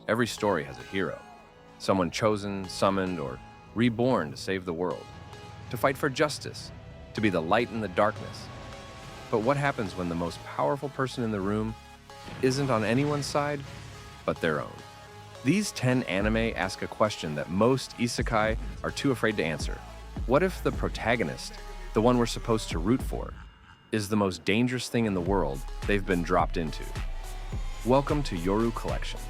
Every story has a hero, someone chosen, summoned, or reborn to save the world, to fight for justice, to be the light in the darkness. But what happens when the most powerful person in the room isn't on anyone's side but their own? These 10 anime ask a question that most isekai are too afraid to answer. What if the protagonist, the one we're supposed to root for, is the most dangerous thing in the world they've been dropped into? Welcome to Yoru Collections.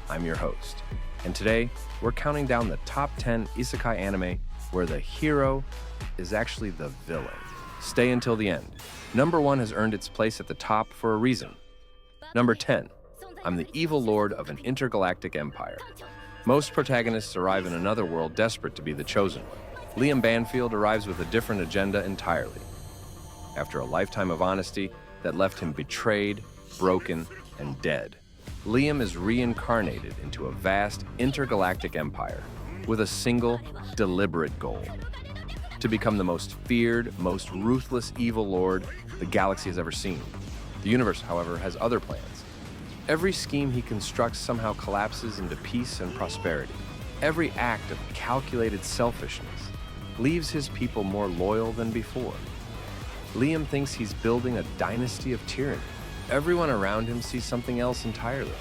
I'm your host, and today we're counting down the top 10 isekai anime where the hero is actually the villain. Stay until the end. Number 1 has earned its place at the top for a reason. Number 10, I'm the evil lord of an intergalactic empire. Most protagonists arrive in another world desperate to be the chosen one. Liam Banfield arrives with a different agenda entirely. After a lifetime of honesty that left him betrayed, broken, and dead, Liam is reincarnated into a vast intergalactic empire with a single, deliberate goal: to become the most feared, most ruthless evil lord the galaxy has ever seen. The universe, however, has other plans. Every scheme he constructs somehow collapses into peace and prosperity. Every act of calculated selfishness leaves his people more loyal than before. Liam thinks he's building a dynasty of tyranny. Everyone around him sees something else entirely.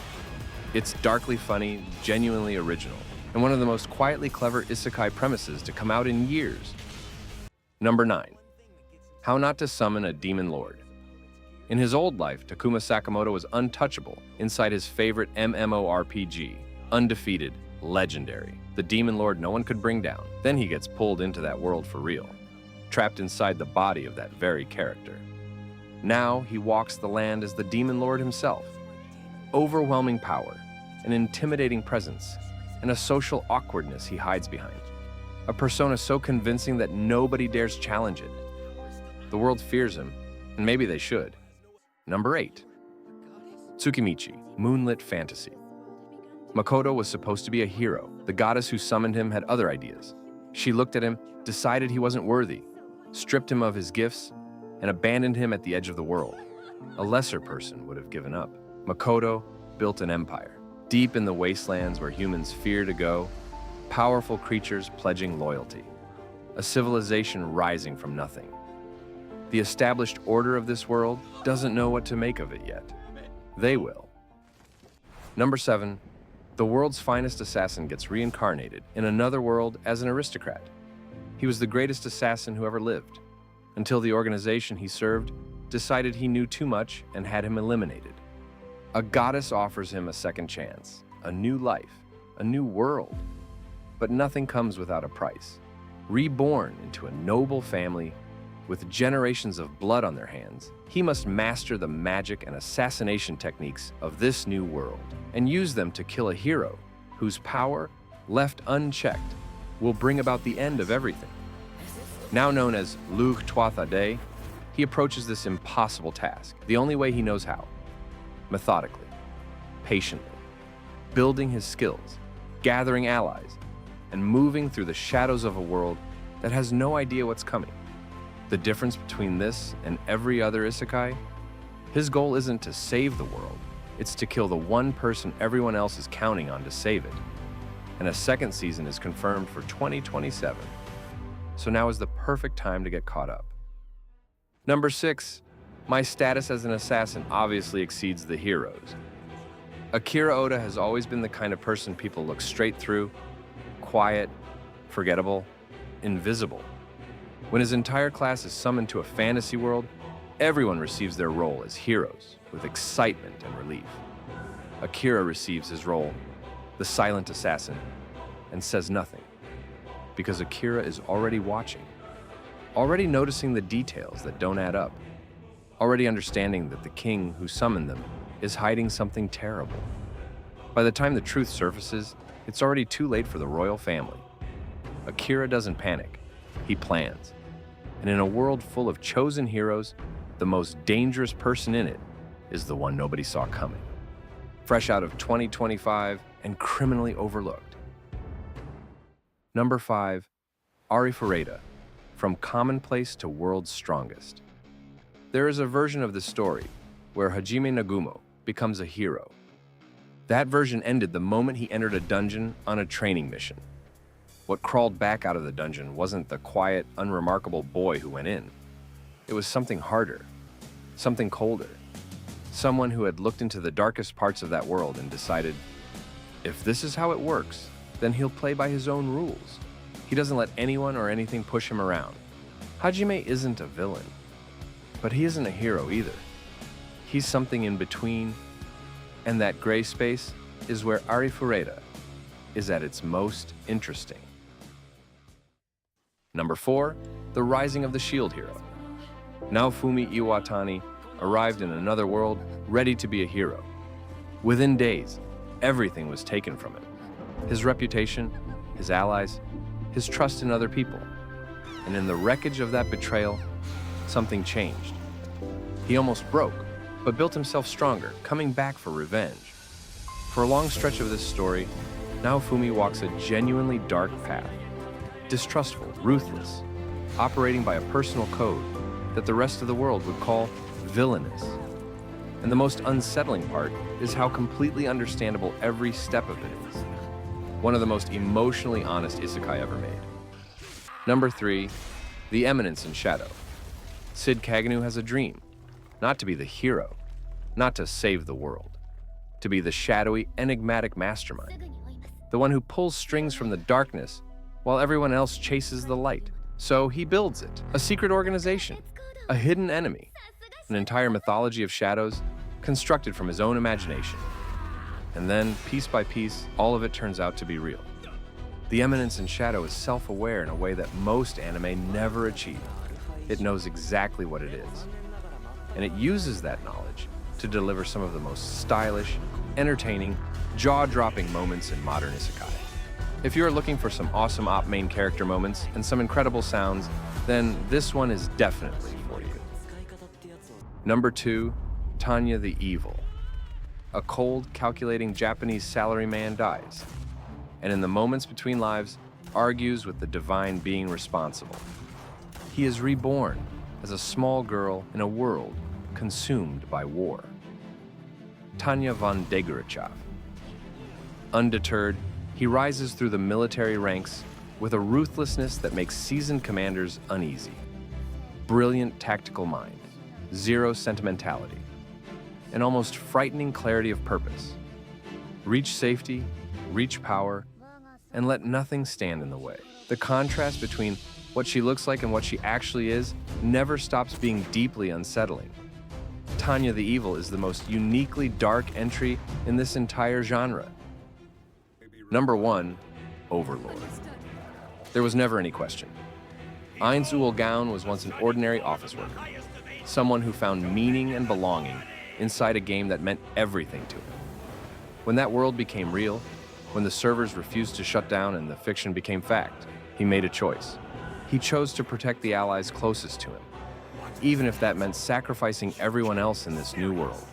It's darkly funny, genuinely original, and one of the most quietly clever isekai premises to come out in years. Number 9. How Not to Summon a Demon Lord. In his old life, Takuma Sakamoto was untouchable inside his favorite MMORPG, undefeated, legendary, the demon lord no one could bring down. Then he gets pulled into that world for real, trapped inside the body of that very character. Now he walks the land as the demon lord himself. Overwhelming power, an intimidating presence, and a social awkwardness he hides behind. A persona so convincing that nobody dares challenge it. The world fears him, and maybe they should. Number 8. Tsukimichi, Moonlit Fantasy. Makoto was supposed to be a hero. The goddess who summoned him had other ideas. She looked at him, decided he wasn't worthy, stripped him of his gifts, and abandoned him at the edge of the world. A lesser person would have given up. Makoto built an empire, deep in the wastelands where humans fear to go, powerful creatures pledging loyalty, a civilization rising from nothing. The established order of this world doesn't know what to make of it yet. They will. Number 7. The world's finest assassin gets reincarnated in another world as an aristocrat. He was the greatest assassin who ever lived, until the organization he served decided he knew too much and had him eliminated. A goddess offers him a second chance, a new life, a new world. But nothing comes without a price. Reborn into a noble family with generations of blood on their hands, he must master the magic and assassination techniques of this new world and use them to kill a hero whose power, left unchecked, will bring about the end of everything. Now known as Lug Tuathade, he approaches this impossible task the only way he knows how: methodically, patiently, building his skills, gathering allies, and moving through the shadows of a world that has no idea what's coming. The difference between this and every other isekai? His goal isn't to save the world, it's to kill the one person everyone else is counting on to save it. And a second season is confirmed for 2027. So now is the perfect time to get caught up. Number 6. My status as an assassin obviously exceeds the hero's. Akira Oda has always been the kind of person people look straight through, quiet, forgettable, invisible. When his entire class is summoned to a fantasy world, everyone receives their role as heroes with excitement and relief. Akira receives his role, the silent assassin, and says nothing, because Akira is already watching, already noticing the details that don't add up, already understanding that the king who summoned them is hiding something terrible. By the time the truth surfaces, it's already too late for the royal family. Akira doesn't panic, he plans. And in a world full of chosen heroes, the most dangerous person in it is the one nobody saw coming. Fresh out of 2025 and criminally overlooked. Number 5. Arifureta, From Commonplace to World's Strongest. There is a version of the story where Hajime Nagumo becomes a hero. That version ended the moment he entered a dungeon on a training mission. What crawled back out of the dungeon wasn't the quiet, unremarkable boy who went in. It was something harder, something colder. Someone who had looked into the darkest parts of that world and decided, if this is how it works, then he'll play by his own rules. He doesn't let anyone or anything push him around. Hajime isn't a villain, but he isn't a hero either. He's something in between, and that gray space is where Arifureta is at its most interesting. Number 4, the rising of the shield hero. Naofumi Iwatani arrived in another world ready to be a hero. Within days, everything was taken from him. His reputation, his allies, his trust in other people. And in the wreckage of that betrayal, something changed. He almost broke, but built himself stronger, coming back for revenge. For a long stretch of this story, Naofumi walks a genuinely dark path. Distrustful, ruthless, operating by a personal code that the rest of the world would call villainous. And the most unsettling part is how completely understandable every step of it is. One of the most emotionally honest isekai ever made. Number 3, the Eminence in Shadow. Sid Kaganu has a dream, not to be the hero, not to save the world, to be the shadowy, enigmatic mastermind, the one who pulls strings from the darkness while everyone else chases the light. So he builds it, a secret organization, a hidden enemy, an entire mythology of shadows constructed from his own imagination. And then, piece by piece, all of it turns out to be real. The Eminence in Shadow is self-aware in a way that most anime never achieve. It knows exactly what it is. And it uses that knowledge to deliver some of the most stylish, entertaining, jaw-dropping moments in modern isekai. If you're looking for some awesome op main character moments and some incredible sounds, then this one is definitely for you. Number 2, Tanya the Evil. A cold, calculating Japanese salaryman dies, and in the moments between lives, argues with the divine being responsible. He is reborn as a small girl in a world consumed by war. Tanya von Degurichov. Undeterred, he rises through the military ranks with a ruthlessness that makes seasoned commanders uneasy. Brilliant tactical mind, zero sentimentality, an almost frightening clarity of purpose. Reach safety, reach power, and let nothing stand in the way. The contrast between what she looks like and what she actually is never stops being deeply unsettling. Tanya the Evil is the most uniquely dark entry in this entire genre. Number 1, Overlord. There was never any question. Ainz Gaon was once an ordinary office worker, someone who found meaning and belonging inside a game that meant everything to him. When that world became real, when the servers refused to shut down and the fiction became fact, he made a choice. He chose to protect the allies closest to him, even if that meant sacrificing everyone else in this new world.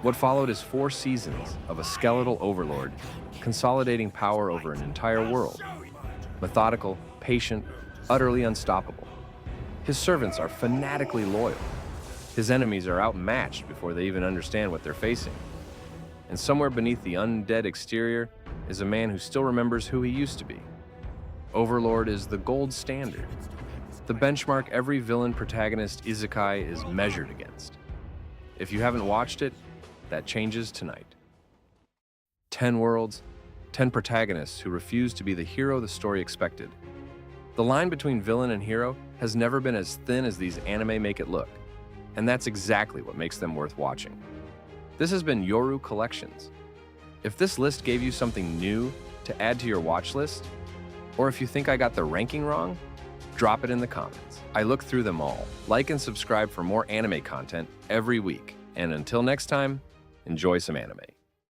What followed is 4 seasons of a skeletal overlord consolidating power over an entire world. Methodical, patient, utterly unstoppable. His servants are fanatically loyal. His enemies are outmatched before they even understand what they're facing. And somewhere beneath the undead exterior is a man who still remembers who he used to be. Overlord is the gold standard, the benchmark every villain protagonist isekai is measured against. If you haven't watched it, that changes tonight. 10 worlds, 10 protagonists who refuse to be the hero the story expected. The line between villain and hero has never been as thin as these anime make it look, and that's exactly what makes them worth watching. This has been Yoru Collections. If this list gave you something new to add to your watch list, or if you think I got the ranking wrong, drop it in the comments. I look through them all. Like and subscribe for more anime content every week. And until next time, enjoy some anime.